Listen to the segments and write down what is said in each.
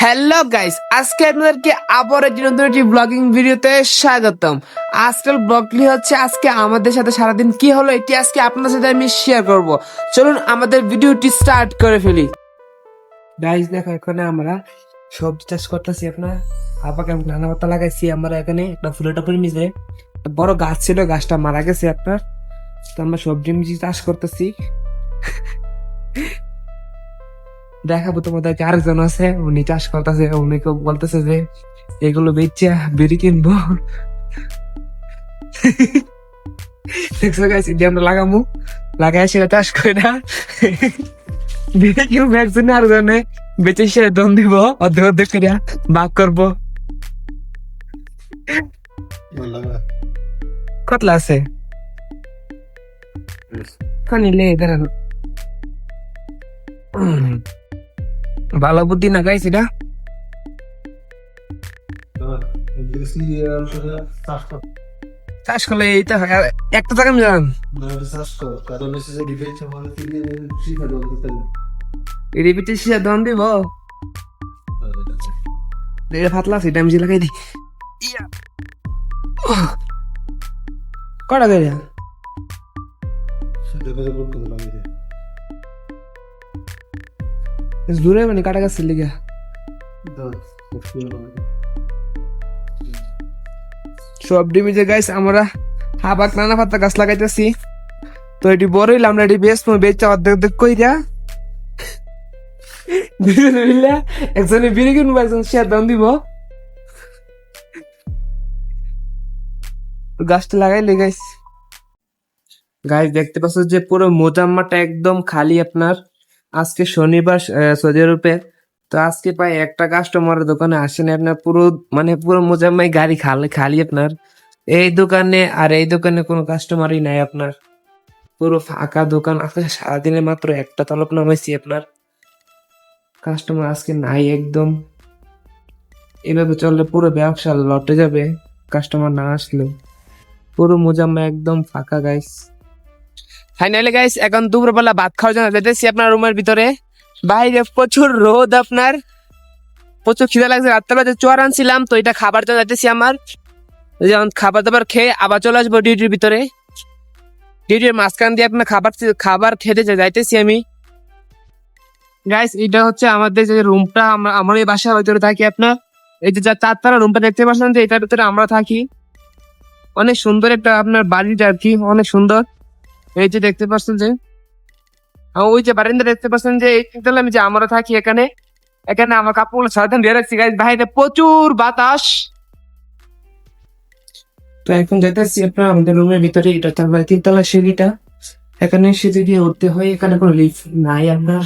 Hello guys, আজকে আপনাদেরকে আবার একটি নতুন একটি ব্লগিং ভিডিওতে স্বাগতম। আজকের ব্লগটি হচ্ছে আজকে আমাদের সাথে সারাদিন কি হলো এটি আজকে আপনাদের সাথে আমি শেয়ার করব। চলুন আমাদের ভিডিওটি স্টার্ট করে ফেলি। গাইস দেখো, এখানে আমরা সবজি চাষ করতেছি। আপনার আবার নানা পাতা লাগাইছি আমরা। এখানে একটা ফুলের টপের নিচে বড় গাছ ছিল, গাছটা মারা গেছে আপনার। তো আমরা সবজি মিজি চাষ করতেছি। দেখাবো তোমাদের আরেকজন আছে, উনি চাষ করতেছে। উনি বলতেছে যে এগুলো বেচে বিড়ি কিনবো। দেখছো গাইস, এটা আমরা লাগামু, লাগাই সেটা চাষ করে না বিড়ি কিনবো। একজনে আরেকজনে বেচে সে দম দিব, অর্ধেক অর্ধেক করে ভাগ করবো। কতলা আছে নিলে দাঁড়ানো। ভালো বুদ্ধি না গাইস এটা। চাষ করলে এইটা হয়। আর একটা জায়গা জান রিপিটে সে দম দিব। এটা ফাতলা আছে, এটা আমি লাগাই দিই। কটা করে দূরে মানে কাটা গাছ লিগা সব ডিমিজে গাইস আমরা হাবাক নানা পাতা গাছ লাগাইতেছি। তো এটি বড় হইলে আমরা এটি বেচা অর্ধেক অর্ধেক কইরা দুজনে মিলে একজনে বিড়ি কিনবো, একজন শেয়ার দাম দিব। গাছটা লাগাইলে গাইস গাইস দেখতে পাচ্ছ যে পুরো মোজাম্মাটা একদম খালি আপনার। আজকে শনিবার সৌদি আরবে, তো আজকে প্রায় একটা কাস্টমারের দোকানে আসেন আপনার। পুরো মোজাম্মাই গাড়ি খালি খালি আপনার। এই দোকানে আর এই দোকানে কোনো কাস্টমারই নাই আপনার, পুরো ফাঁকা দোকান। আজকে সারাদিনে মাত্র একটা তলব নামাইছি আপনার, কাস্টমার আজকে নাই একদম। এভাবে চললে পুরো ব্যবসা লটে যাবে কাস্টমার না আসলে। পুরো মোজাম্মা একদম ফাঁকা গাইস। ফাইনালি গাইস এখন দুপুরবেলা ভাত খাওয়ার জন্য যেতেছি আপনার রুমের ভিতরে। বাইরে প্রচুর রোদ আপনার, প্রচুর খিদা লাগছে। রাত্রেবেলা যে চোয়ার আনছিলাম, তো এটা খাবার জন্য যেতেছি আমার। যেমন খাবার দাবার খেয়ে আবার চলে আসবো ডিউটির ভিতরে। ডিউটির মাঝখান দিয়ে আপনার খাবার খেতে যাইতেছি আমি। গাইস এটা হচ্ছে আমাদের যে রুমটা, আমরা এই বাসার ভিতরে থাকি আপনার। এই যে চারতলা রুমটা দেখতে পাচ্ছেন, যে এটার ভিতরে আমরা থাকি। অনেক সুন্দর একটা আপনার বাড়িটা আর কি, অনেক সুন্দর। এই যে দেখতে পাচ্ছেন যে ওই যে বারান্দা দেখতে পাচ্ছেন, যে এই আমি যে আমরা থাকি এখানে। এখানে আমার কাপড় সারাদিন দিয়ে রাখছি গাইস, বাইরে প্রচুর বাতাস। তো এখন যাইতেছি আপনার আমাদের রুমের ভিতরে। এটা তিনতলা সিঁড়িটা, এখানে সিঁড়ি দিয়ে উঠতে হয়। এখানে কোনো লিফট নাই আপনার।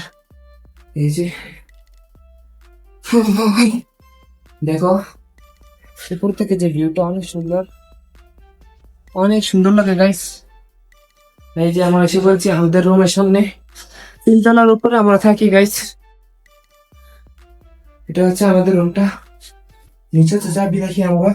এই যে দেখো উপর থেকে যে ভিউটা অনেক সুন্দর, অনেক সুন্দর লাগে গাইস। এই যে আমরা এসে বলছি আমাদের রুমের সামনে, তিনতলার উপরে আমরা থাকি গাইস। এটা হচ্ছে আমাদের রুমটা। নিচে তো যাবি দেখি আমরা।